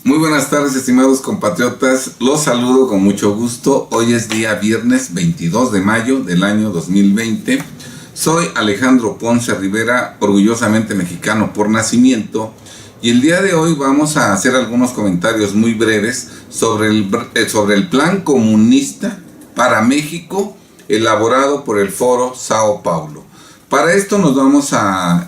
Muy buenas tardes, estimados compatriotas. Los saludo con mucho gusto. Hoy es día viernes 22 de mayo del año 2020. Soy Alejandro Ponce Rivera, orgullosamente mexicano por nacimiento. Y el día de hoy vamos a hacer algunos comentarios muy breves sobre el plan comunista para México elaborado por el Foro Sao Paulo. Para esto nos vamos a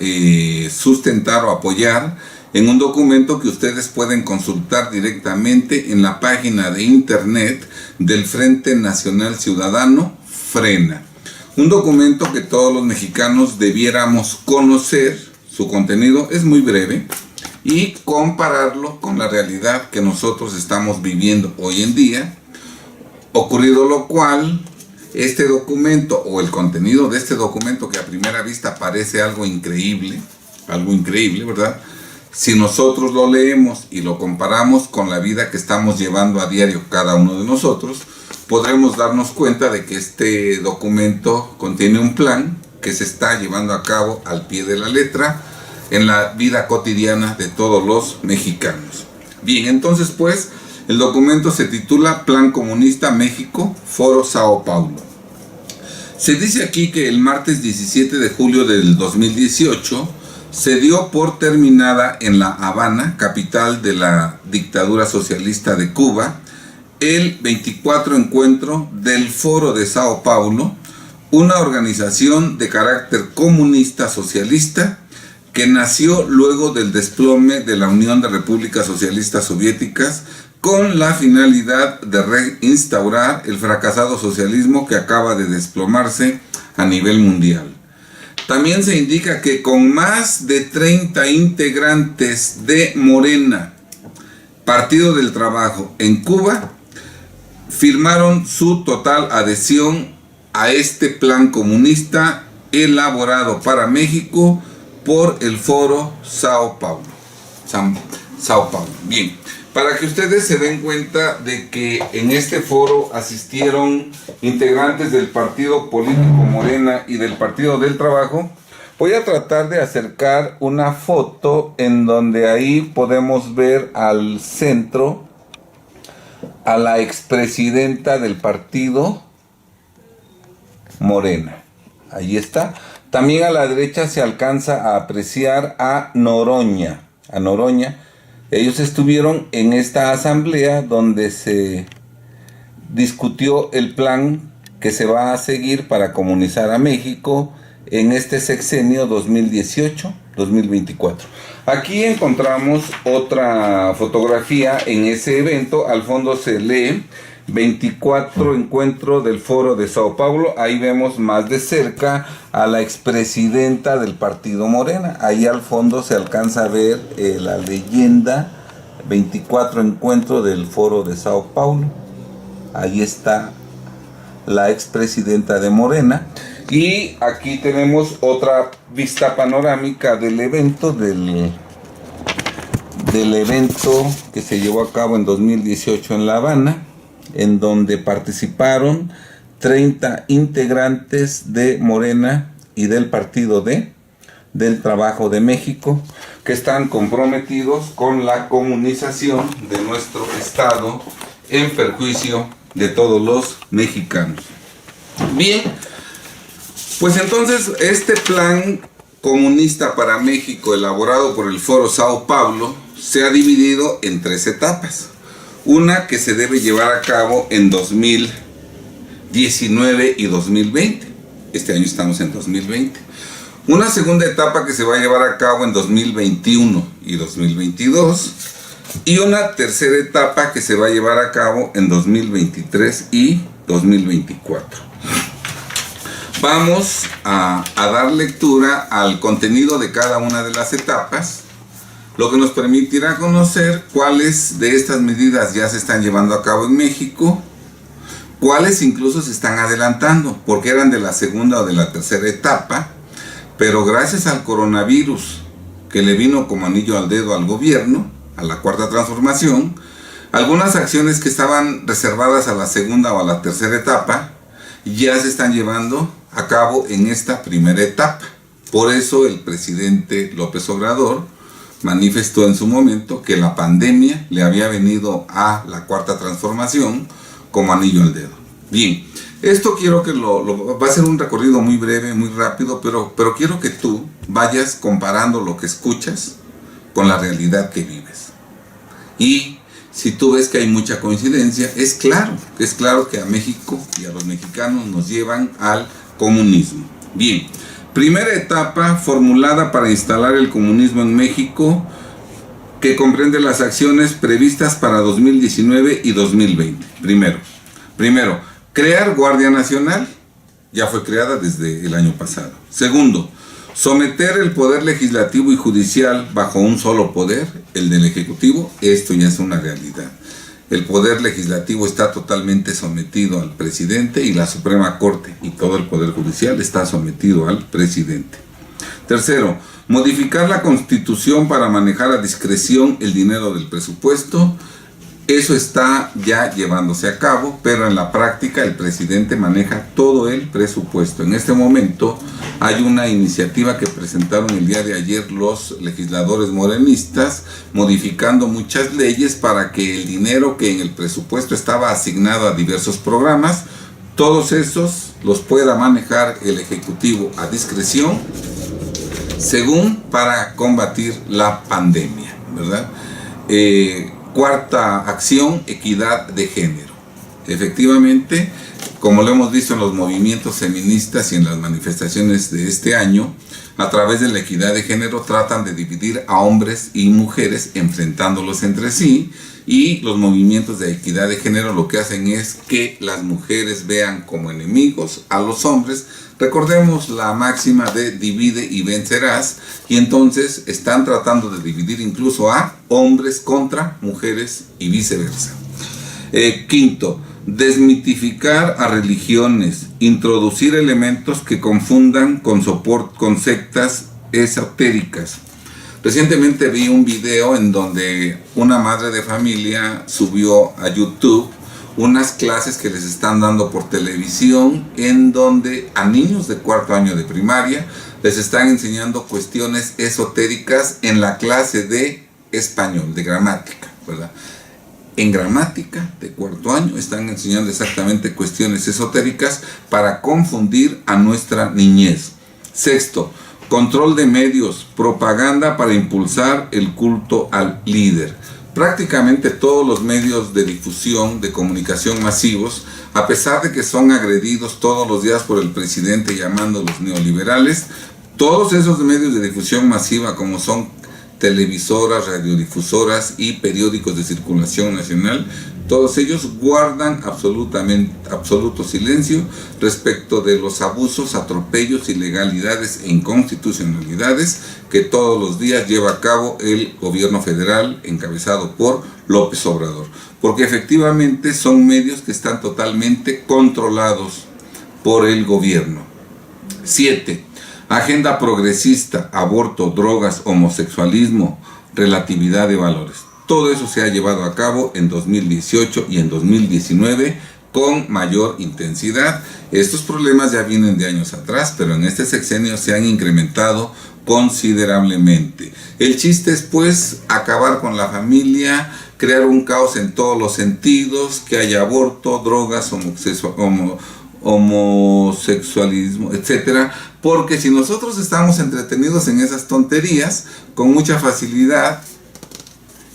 sustentar o apoyar en un documento que ustedes pueden consultar directamente en la página de internet del Frente Nacional Ciudadano, Frena. Un documento que todos los mexicanos debiéramos conocer. Su contenido es muy breve y compararlo con la realidad que nosotros estamos viviendo hoy en día, ocurrido lo cual este documento o el contenido de este documento, que a primera vista parece algo increíble, ¿verdad? Si nosotros lo leemos y lo comparamos con la vida que estamos llevando a diario cada uno de nosotros, podremos darnos cuenta de que este documento contiene un plan que se está llevando a cabo al pie de la letra en la vida cotidiana de todos los mexicanos. Bien, entonces pues, el documento se titula Plan Comunista México, Foro Sao Paulo. Se dice aquí que el martes 17 de julio del 2018 se dio por terminada en La Habana, capital de la dictadura socialista de Cuba, el 24 encuentro del Foro de Sao Paulo, una organización de carácter comunista socialista que nació luego del desplome de la Unión de Repúblicas Socialistas Soviéticas con la finalidad de reinstaurar el fracasado socialismo que acaba de desplomarse a nivel mundial. También se indica que con más de 30 integrantes de Morena, Partido del Trabajo en Cuba, firmaron su total adhesión a este plan comunista elaborado para México por el Foro Sao Paulo. Bien, para que ustedes se den cuenta de que en este foro asistieron integrantes del partido político Morena y del Partido del Trabajo, voy a tratar de acercar una foto en donde ahí podemos ver al centro a la expresidenta del partido Morena. Ahí está. También a la derecha se alcanza a apreciar a Noroña. Ellos estuvieron en esta asamblea donde se discutió el plan que se va a seguir para comunizar a México en este sexenio 2018-2024. Aquí encontramos otra fotografía en ese evento. Al fondo se lee 24 encuentro del Foro de Sao Paulo. Ahí vemos más de cerca a la expresidenta del partido Morena. Ahí al fondo se alcanza a ver la leyenda 24 encuentro del Foro de Sao Paulo. Ahí está la expresidenta de Morena. Y aquí tenemos otra vista panorámica del evento, del evento que se llevó a cabo en 2018 en La Habana, en donde participaron 30 integrantes de Morena y del Partido del Trabajo de México, que están comprometidos con la comunización de nuestro Estado en perjuicio de todos los mexicanos. Bien, pues entonces este plan comunista para México elaborado por el Foro Sao Paulo se ha dividido en 3 etapas. Una que se debe llevar a cabo en 2019 y 2020. Este año estamos en 2020. Una segunda etapa que se va a llevar a cabo en 2021 y 2022. Y una tercera etapa que se va a llevar a cabo en 2023 y 2024. Vamos a dar lectura al contenido de cada una de las etapas, lo que nos permitirá conocer cuáles de estas medidas ya se están llevando a cabo en México, cuáles incluso se están adelantando, porque eran de la segunda o de la tercera etapa, pero gracias al coronavirus que le vino como anillo al dedo al gobierno, a la cuarta transformación, algunas acciones que estaban reservadas a la segunda o a la tercera etapa ya se están llevando a cabo en esta primera etapa. Por eso el presidente López Obrador manifestó en su momento que la pandemia le había venido a la Cuarta Transformación como anillo al dedo. Bien, esto quiero que va a ser un recorrido muy breve, muy rápido, pero quiero que tú vayas comparando lo que escuchas con la realidad que vives. Y si tú ves que hay mucha coincidencia, es claro que a México y a los mexicanos nos llevan al comunismo. Bien, primera etapa formulada para instalar el comunismo en México, que comprende las acciones previstas para 2019 y 2020. Primero, crear Guardia Nacional, ya fue creada desde el año pasado. Segundo, someter el poder legislativo y judicial bajo un solo poder, el del Ejecutivo. Esto ya es una realidad. El poder legislativo está totalmente sometido al presidente y la Suprema Corte, y todo el poder judicial está sometido al presidente. Tercero, modificar la Constitución para manejar a discreción el dinero del presupuesto. Eso está ya llevándose a cabo, pero en la práctica el presidente maneja todo el presupuesto. En este momento hay una iniciativa que presentaron el día de ayer los legisladores morenistas, modificando muchas leyes para que el dinero que en el presupuesto estaba asignado a diversos programas, todos esos los pueda manejar el Ejecutivo a discreción, según para combatir la pandemia, ¿verdad? Cuarta acción, equidad de género. Efectivamente, como lo hemos visto en los movimientos feministas y en las manifestaciones de este año, a través de la equidad de género tratan de dividir a hombres y mujeres, enfrentándolos entre sí, y los movimientos de equidad de género lo que hacen es que las mujeres vean como enemigos a los hombres. Recordemos la máxima de divide y vencerás, y entonces están tratando de dividir incluso a hombres contra mujeres y viceversa. Quinto, desmitificar a religiones, introducir elementos que confundan con sectas esotéricas. Recientemente vi un video en donde una madre de familia subió a YouTube unas clases que les están dando por televisión, en donde a niños de cuarto año de primaria les están enseñando cuestiones esotéricas en la clase de español, de gramática, ¿verdad? En gramática de cuarto año están enseñando exactamente cuestiones esotéricas para confundir a nuestra niñez. Sexto, control de medios, propaganda para impulsar el culto al líder. Prácticamente todos los medios de difusión, de comunicación masivos, a pesar de que son agredidos todos los días por el presidente llamándolos neoliberales, todos esos medios de difusión masiva, como son televisoras, radiodifusoras y periódicos de circulación nacional, todos ellos guardan absoluto silencio respecto de los abusos, atropellos, ilegalidades e inconstitucionalidades que todos los días lleva a cabo el gobierno federal encabezado por López Obrador. Porque efectivamente son medios que están totalmente controlados por el gobierno. 7. Agenda progresista, aborto, drogas, homosexualismo, relatividad de valores. Todo eso se ha llevado a cabo en 2018 y en 2019 con mayor intensidad. Estos problemas ya vienen de años atrás, pero en este sexenio se han incrementado considerablemente. El chiste es pues acabar con la familia, crear un caos en todos los sentidos, que haya aborto, drogas, homosexualismo, etcétera, porque si nosotros estamos entretenidos en esas tonterías, con mucha facilidad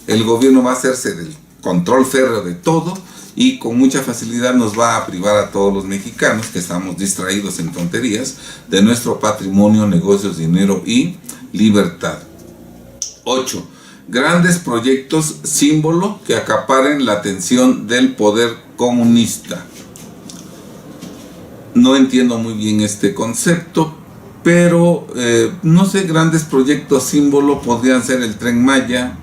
el gobierno va a hacerse del control férreo de todo y con mucha facilidad nos va a privar a todos los mexicanos que estamos distraídos en tonterías de nuestro patrimonio, negocios, dinero y libertad. 8. Grandes proyectos símbolo que acaparen la atención del poder comunista. No entiendo muy bien este concepto, pero no sé, grandes proyectos símbolo podrían ser el Tren Maya,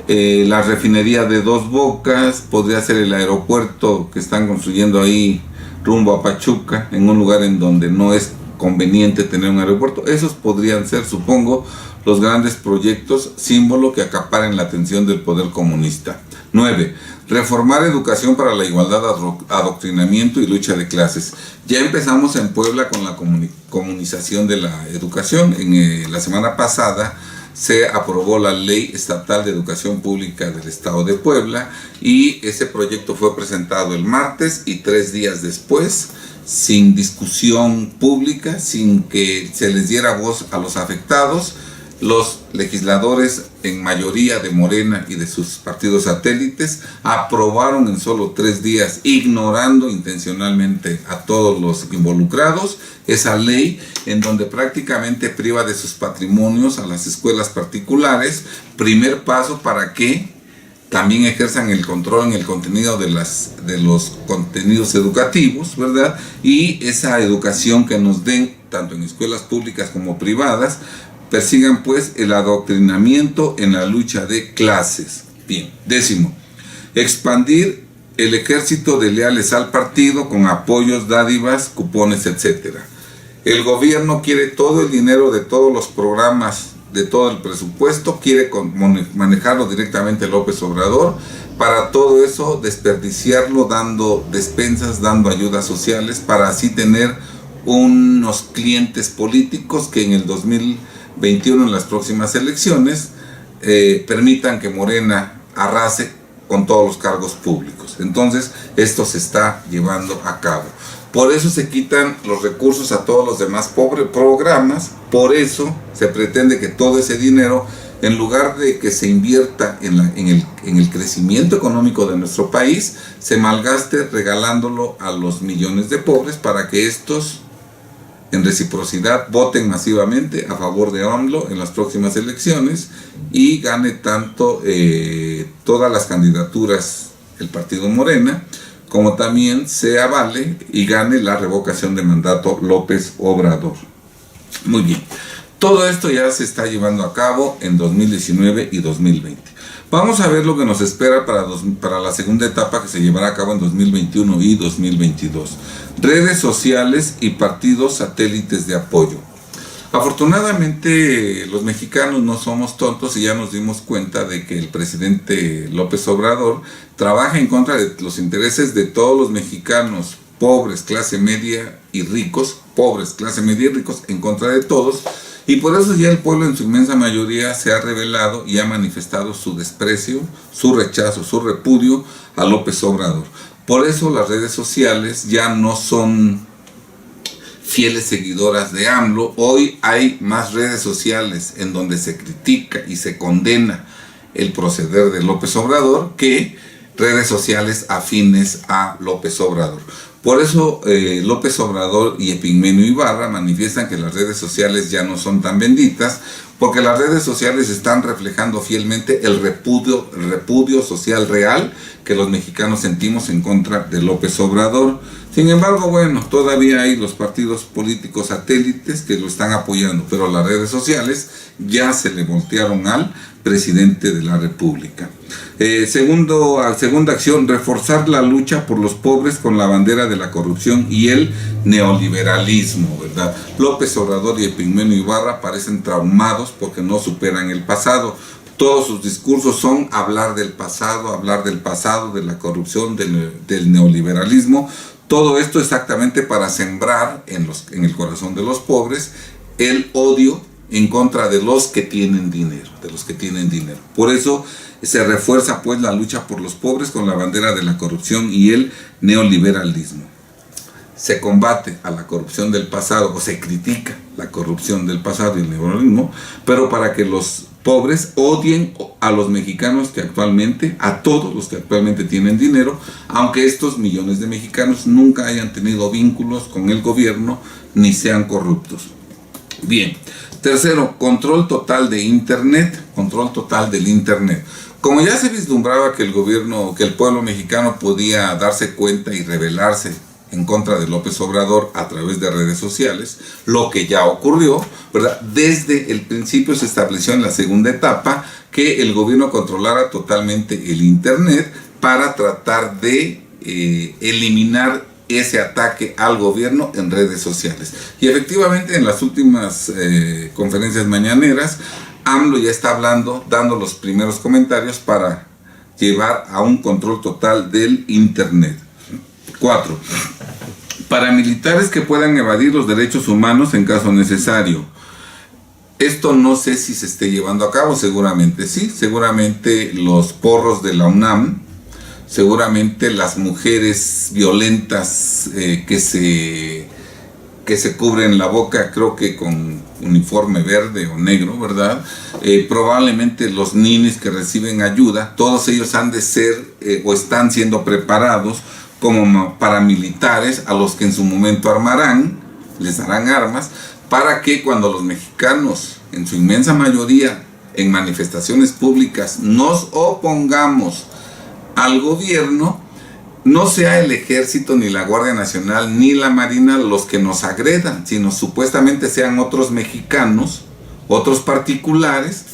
la refinería de Dos Bocas, podría ser el aeropuerto que están construyendo ahí rumbo a Pachuca, en un lugar en donde no es conveniente tener un aeropuerto. Esos podrían ser, supongo, los grandes proyectos símbolo que acaparen la atención del poder comunista. 9. Reformar educación para la igualdad, adoctrinamiento y lucha de clases. Ya empezamos en Puebla con la comunización de la educación. En la semana pasada se aprobó la Ley Estatal de Educación Pública del Estado de Puebla y ese proyecto fue presentado el martes y 3 días después, sin discusión pública, sin que se les diera voz a los afectados, los legisladores en mayoría de Morena y de sus partidos satélites aprobaron en solo 3 días, ignorando intencionalmente a todos los involucrados, esa ley en donde prácticamente priva de sus patrimonios a las escuelas particulares, primer paso para que también ejerzan el control en el contenido de los contenidos educativos, ¿verdad? Y esa educación que nos den, tanto en escuelas públicas como privadas, persigan pues el adoctrinamiento en la lucha de clases. Bien, 10, expandir el ejército de leales al partido con apoyos, dádivas, cupones, etc. El gobierno quiere todo el dinero de todos los programas, de todo el presupuesto, quiere manejarlo directamente López Obrador. Para todo eso desperdiciarlo dando despensas, dando ayudas sociales, para así tener unos clientes políticos que en el 2021, en las próximas elecciones, permitan que Morena arrase con todos los cargos públicos. Entonces esto se está llevando a cabo. Por eso se quitan los recursos a todos los demás programas. Por eso se pretende que todo ese dinero, en lugar de que se invierta en el crecimiento económico de nuestro país, se malgaste regalándolo a los millones de pobres para que estos, en reciprocidad, voten masivamente a favor de AMLO en las próximas elecciones y gane tanto todas las candidaturas el partido Morena, como también se avale y gane la revocación de mandato López Obrador. Muy bien, todo esto ya se está llevando a cabo en 2019 y 2020. Vamos a ver lo que nos espera para la segunda etapa, que se llevará a cabo en 2021 y 2022. Redes sociales y partidos satélites de apoyo. Afortunadamente los mexicanos no somos tontos y ya nos dimos cuenta de que el presidente López Obrador trabaja en contra de los intereses de todos los mexicanos, pobres, clase media y ricos, en contra de todos. Y por eso ya el pueblo en su inmensa mayoría se ha rebelado y ha manifestado su desprecio, su rechazo, su repudio a López Obrador. Por eso las redes sociales ya no son fieles seguidoras de AMLO. Hoy hay más redes sociales en donde se critica y se condena el proceder de López Obrador que redes sociales afines a López Obrador. Por eso López Obrador y Epigmenio Ibarra manifiestan que las redes sociales ya no son tan benditas, porque las redes sociales están reflejando fielmente el repudio social real que los mexicanos sentimos en contra de López Obrador. Sin embargo, bueno, todavía hay los partidos políticos satélites que lo están apoyando, pero las redes sociales ya se le voltearon al presidente de la República. Segunda acción, reforzar la lucha por los pobres con la bandera de la corrupción y el neoliberalismo, ¿verdad? López Obrador y Epigmenio Ibarra parecen traumados porque no superan el pasado. Todos sus discursos son hablar del pasado, de la corrupción, del neoliberalismo. Todo esto exactamente para sembrar en el corazón de los pobres el odio en contra de los que tienen dinero, Por eso se refuerza pues la lucha por los pobres con la bandera de la corrupción y el neoliberalismo. Se combate a la corrupción del pasado, o se critica la corrupción del pasado y el neoliberalismo, pero para que los pobres odien a los mexicanos a todos los que actualmente tienen dinero, aunque estos millones de mexicanos nunca hayan tenido vínculos con el gobierno ni sean corruptos. Bien. Tercero, control total de Internet, Como ya se vislumbraba que el pueblo mexicano podía darse cuenta y rebelarse en contra de López Obrador a través de redes sociales, lo que ya ocurrió, ¿verdad? Desde el principio se estableció en la segunda etapa que el gobierno controlara totalmente el Internet para tratar de eliminar ese ataque al gobierno en redes sociales. Y efectivamente en las últimas conferencias mañaneras, AMLO ya está dando los primeros comentarios para llevar a un control total del Internet. 4. Paramilitares que puedan evadir los derechos humanos en caso necesario. Esto no sé si se esté llevando a cabo, seguramente sí, seguramente los porros de la UNAM, seguramente las mujeres violentas que se cubren la boca, creo que con uniforme verde o negro, ¿verdad? Probablemente los ninis que reciben ayuda, todos ellos han de ser o están siendo preparados como paramilitares a los que en su momento armarán, les darán armas, para que cuando los mexicanos, en su inmensa mayoría, en manifestaciones públicas, nos opongamos al gobierno, no sea el ejército, ni la Guardia Nacional, ni la Marina los que nos agredan, sino supuestamente sean otros mexicanos, otros particulares,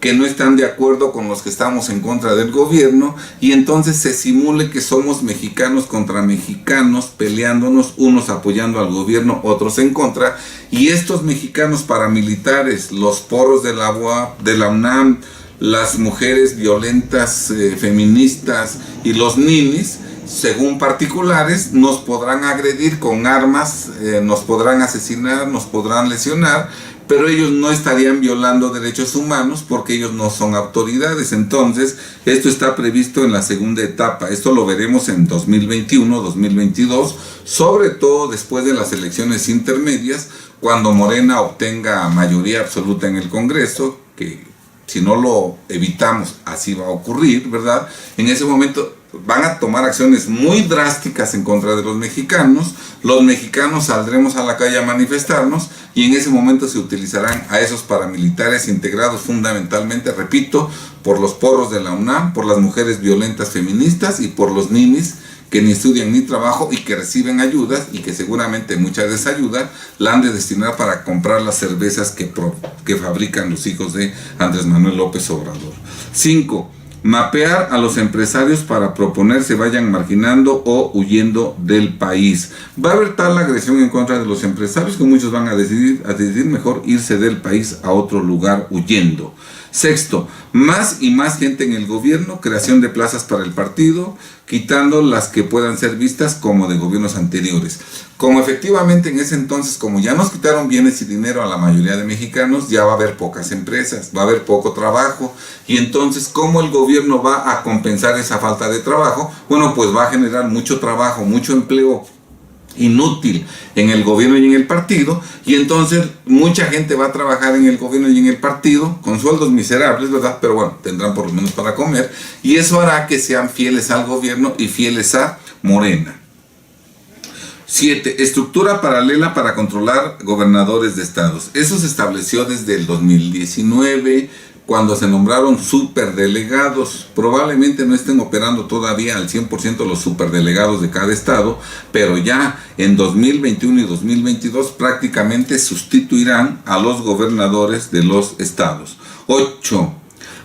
que no están de acuerdo con los que estamos en contra del gobierno, y entonces se simule que somos mexicanos contra mexicanos, peleándonos, unos apoyando al gobierno, otros en contra, y estos mexicanos paramilitares, los porros de la UAP, de la UNAM, las mujeres violentas feministas y los ninis, según particulares, nos podrán agredir con armas, nos podrán asesinar, nos podrán lesionar, pero ellos no estarían violando derechos humanos porque ellos no son autoridades. Entonces, esto está previsto en la segunda etapa. Esto lo veremos en 2021, 2022, sobre todo después de las elecciones intermedias, cuando Morena obtenga mayoría absoluta en el Congreso, que si no lo evitamos, así va a ocurrir, ¿verdad? En ese momento van a tomar acciones muy drásticas en contra de los mexicanos saldremos a la calle a manifestarnos, y en ese momento se utilizarán a esos paramilitares integrados fundamentalmente, repito, por los porros de la UNAM, por las mujeres violentas feministas y por los ninis que ni estudian ni trabajo y que reciben ayudas, y que seguramente mucha de esa ayuda la han de destinar para comprar las cervezas que fabrican los hijos de Andrés Manuel López Obrador. 5. Mapear a los empresarios para proponer se vayan marginando o huyendo del país. Va a haber tal agresión en contra de los empresarios que muchos van a decidir mejor irse del país a otro lugar huyendo. 6. Más y más gente en el gobierno, creación de plazas para el partido, quitando las que puedan ser vistas como de gobiernos anteriores. Como efectivamente en ese entonces, como ya nos quitaron bienes y dinero a la mayoría de mexicanos, ya va a haber pocas empresas, va a haber poco trabajo, y entonces ¿cómo el gobierno va a compensar esa falta de trabajo? Bueno, pues va a generar mucho trabajo, mucho empleo inútil en el gobierno y en el partido, y entonces mucha gente va a trabajar en el gobierno y en el partido con sueldos miserables, ¿verdad? Pero bueno, tendrán por lo menos para comer, y eso hará que sean fieles al gobierno y fieles a Morena. 7. Estructura paralela para controlar gobernadores de estados. Eso se estableció desde el 2019, cuando se nombraron superdelegados. Probablemente no estén operando todavía al 100% los superdelegados de cada estado, pero ya en 2021 y 2022 prácticamente sustituirán a los gobernadores de los estados. 8.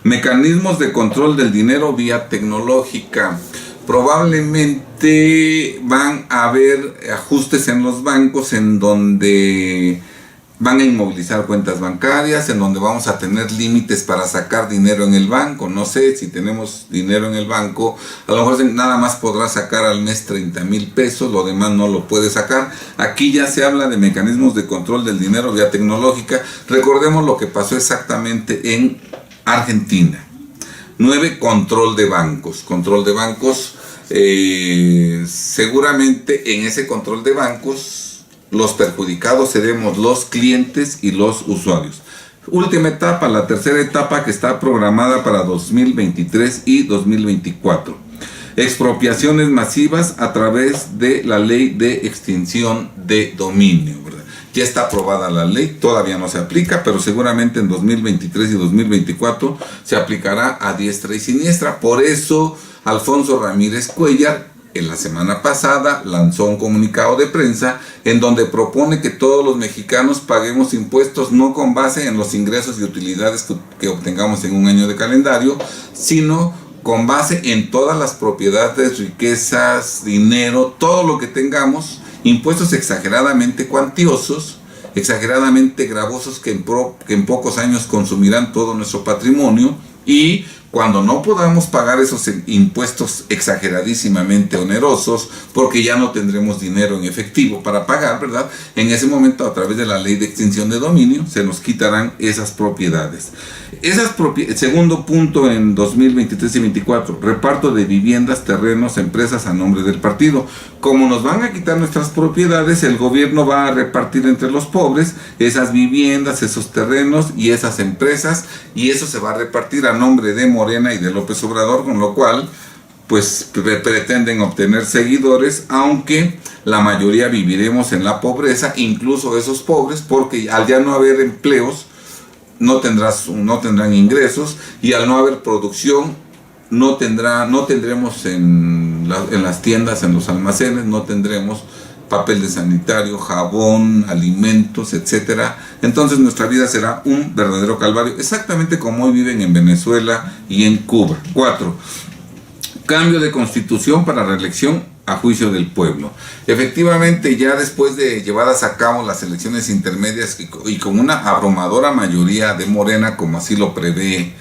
Mecanismos de control del dinero vía tecnológica. Probablemente van a haber ajustes en los bancos en donde van a inmovilizar cuentas bancarias, en donde vamos a tener límites para sacar dinero en el banco. No sé, si tenemos dinero en el banco, a lo mejor nada más podrá sacar al mes 30,000 pesos, lo demás no lo puede sacar. Aquí ya se habla de mecanismos de control del dinero vía tecnológica. Recordemos lo que pasó exactamente en Argentina. 9. Control de bancos. Control de bancos, seguramente en ese control de bancos los perjudicados seremos los clientes y los usuarios. Última etapa, la tercera etapa, que está programada para 2023 y 2024. Expropiaciones masivas a través de la ley de extinción de dominio, ¿verdad? Ya está aprobada la ley, todavía no se aplica, pero seguramente en 2023 y 2024 se aplicará a diestra y siniestra. Por eso Alfonso Ramírez Cuellar en la semana pasada lanzó un comunicado de prensa en donde propone que todos los mexicanos paguemos impuestos no con base en los ingresos y utilidades que obtengamos en un año de calendario, sino con base en todas las propiedades, riquezas, dinero, todo lo que tengamos, impuestos exageradamente cuantiosos, exageradamente gravosos que en pocos años consumirán todo nuestro patrimonio, y Cuando no podamos pagar esos impuestos exageradísimamente onerosos, porque ya no tendremos dinero en efectivo para pagar, ¿verdad? En ese momento, a través de la ley de extinción de dominio, se nos quitarán esas propiedades. Segundo punto en 2023 y 2024, reparto de viviendas, terrenos, empresas a nombre del partido. Como nos van a quitar nuestras propiedades, el gobierno va a repartir entre los pobres esas viviendas, esos terrenos y esas empresas, y eso se va a repartir a nombre de Morena y de López Obrador, con lo cual pues pretenden obtener seguidores, aunque la mayoría viviremos en la pobreza, incluso esos pobres, porque al ya no haber empleos, no tendrán ingresos, y al no haber producción, no tendremos en las tiendas, en los almacenes, no tendremos papel de sanitario, jabón, alimentos, etcétera. Entonces nuestra vida será un verdadero calvario, exactamente como hoy viven en Venezuela y en Cuba. 4. Cambio de constitución para reelección a juicio del pueblo. Efectivamente, ya después de llevadas a cabo las elecciones intermedias y con una abrumadora mayoría de Morena, como así lo prevé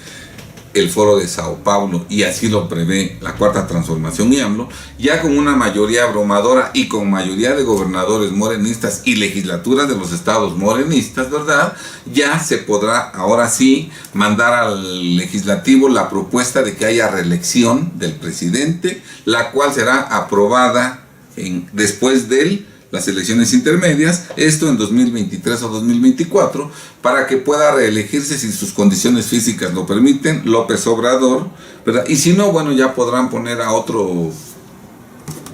el Foro de Sao Paulo y así lo prevé la Cuarta Transformación y AMLO, ya con una mayoría abrumadora y con mayoría de gobernadores morenistas y legislaturas de los estados morenistas, ¿verdad? Ya se podrá ahora sí mandar al legislativo la propuesta de que haya reelección del presidente, la cual será aprobada después de las elecciones intermedias, esto en 2023 o 2024, para que pueda reelegirse, si sus condiciones físicas lo permiten, López Obrador, ¿verdad? Y si no, bueno, ya podrán poner a otro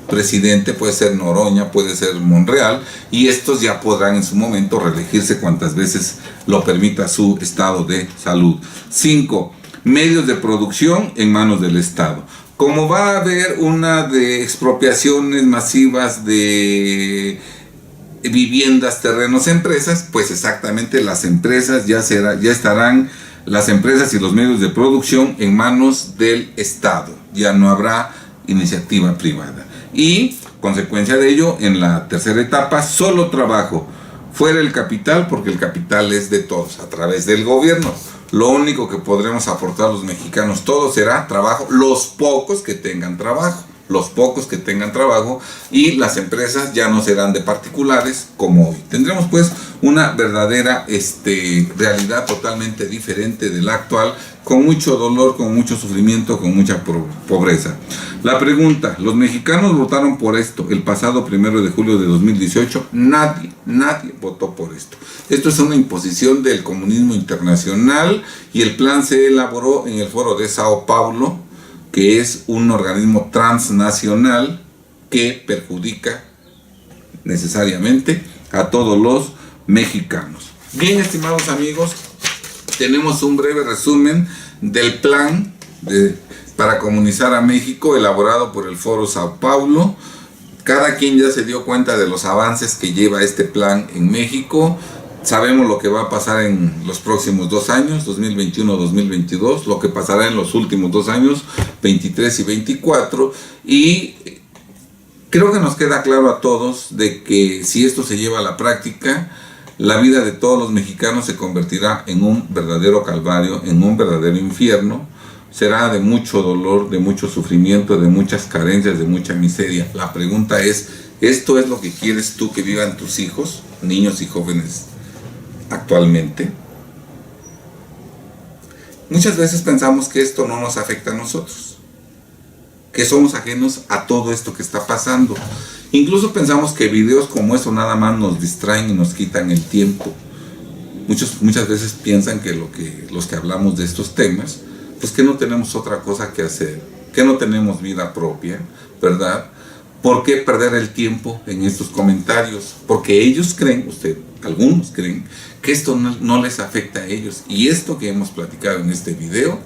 presidente, puede ser Noroña, puede ser Monreal, y estos ya podrán en su momento reelegirse cuantas veces lo permita su estado de salud. 5. Medios de producción en manos del Estado. Como va a haber una de expropiaciones masivas de viviendas, terrenos, empresas, pues exactamente las empresas ya estarán las empresas y los medios de producción en manos del Estado. Ya no habrá iniciativa privada. Y, consecuencia de ello, en la tercera etapa, solo trabajo. Fuera el capital, porque el capital es de todos, a través del gobierno. Lo único que podremos aportar los mexicanos todos será trabajo, los pocos que tengan trabajo, y las empresas ya no serán de particulares como hoy. Tendremos pues una verdadera realidad totalmente diferente de la actual, con mucho dolor, con mucho sufrimiento, con mucha pobreza. La pregunta: ¿los mexicanos votaron por esto el pasado 1 de julio de 2018? Nadie votó por esto. Esto es una imposición del comunismo internacional, y el plan se elaboró en el Foro de Sao Paulo, que es un organismo transnacional que perjudica necesariamente a todos los mexicanos. Bien, estimados amigos, tenemos un breve resumen del plan para comunizar a México elaborado por el Foro Sao Paulo. Cada quien ya se dio cuenta de los avances que lleva este plan en México. Sabemos lo que va a pasar en los próximos 2 años, 2021-2022, lo que pasará en los últimos 2 años, 23 y 24, y creo que nos queda claro a todos de que si esto se lleva a la práctica, la vida de todos los mexicanos se convertirá en un verdadero calvario, en un verdadero infierno. Será de mucho dolor, de mucho sufrimiento, de muchas carencias, de mucha miseria. La pregunta es, ¿esto es lo que quieres tú que vivan tus hijos, niños y jóvenes actualmente? Muchas veces pensamos que esto no nos afecta a nosotros, que somos ajenos a todo esto que está pasando. Incluso pensamos que videos como eso nada más nos distraen y nos quitan el tiempo. Muchas veces piensan que los que hablamos de estos temas, pues que no tenemos otra cosa que hacer, que no tenemos vida propia, ¿verdad? ¿Por qué perder el tiempo en estos comentarios? Porque ellos creen, algunos creen, que esto no les afecta a ellos. Y esto que hemos platicado en este video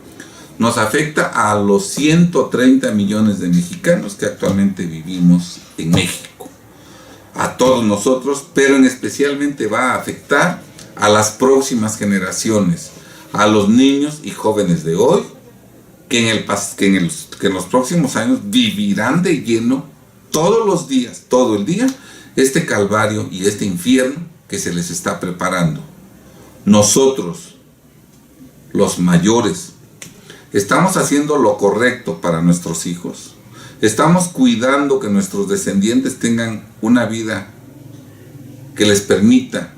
nos afecta a los 130 millones de mexicanos que actualmente vivimos en México. A todos nosotros, pero especialmente va a afectar a las próximas generaciones, a los niños y jóvenes de hoy, que en los próximos años vivirán de lleno todos los días, todo el día, este calvario y este infierno que se les está preparando. Nosotros, los mayores, ¿Estamos haciendo lo correcto para nuestros hijos? ¿Estamos cuidando que nuestros descendientes tengan una vida que les permita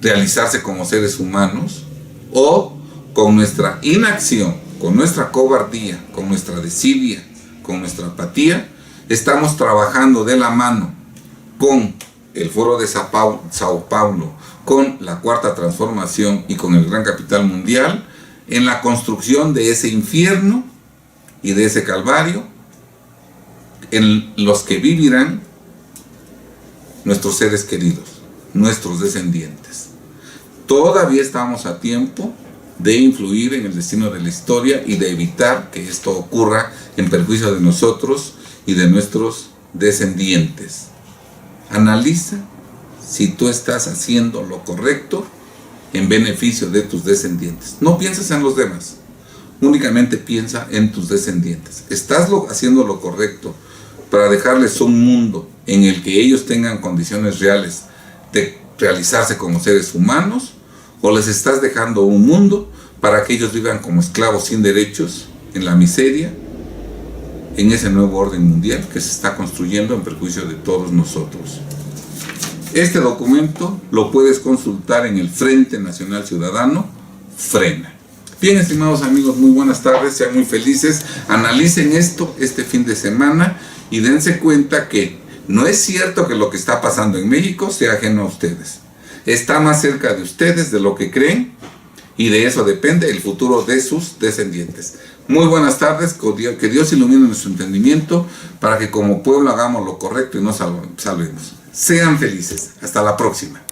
realizarse como seres humanos? ¿O con nuestra inacción, con nuestra cobardía, con nuestra desidia, con nuestra apatía, estamos trabajando de la mano con el Foro de Sao Paulo, con la Cuarta Transformación y con el Gran Capital Mundial en la construcción de ese infierno y de ese calvario en los que vivirán nuestros seres queridos, nuestros descendientes? Todavía estamos a tiempo de influir en el destino de la historia y de evitar que esto ocurra en perjuicio de nosotros y de nuestros descendientes. Analiza si tú estás haciendo lo correcto en beneficio de tus descendientes. No pienses en los demás, únicamente piensa en tus descendientes. ¿Estás haciendo lo correcto para dejarles un mundo en el que ellos tengan condiciones reales de realizarse como seres humanos? ¿O les estás dejando un mundo para que ellos vivan como esclavos sin derechos, en la miseria, en ese nuevo orden mundial que se está construyendo en perjuicio de todos nosotros? Este documento lo puedes consultar en el Frente Nacional Ciudadano, Frena. Bien, estimados amigos, muy buenas tardes, sean muy felices, analicen esto este fin de semana y dense cuenta que no es cierto que lo que está pasando en México sea ajeno a ustedes. Está más cerca de ustedes de lo que creen y de eso depende el futuro de sus descendientes. Muy buenas tardes, que Dios ilumine nuestro entendimiento para que como pueblo hagamos lo correcto y nos salvemos. Sean felices. Hasta la próxima.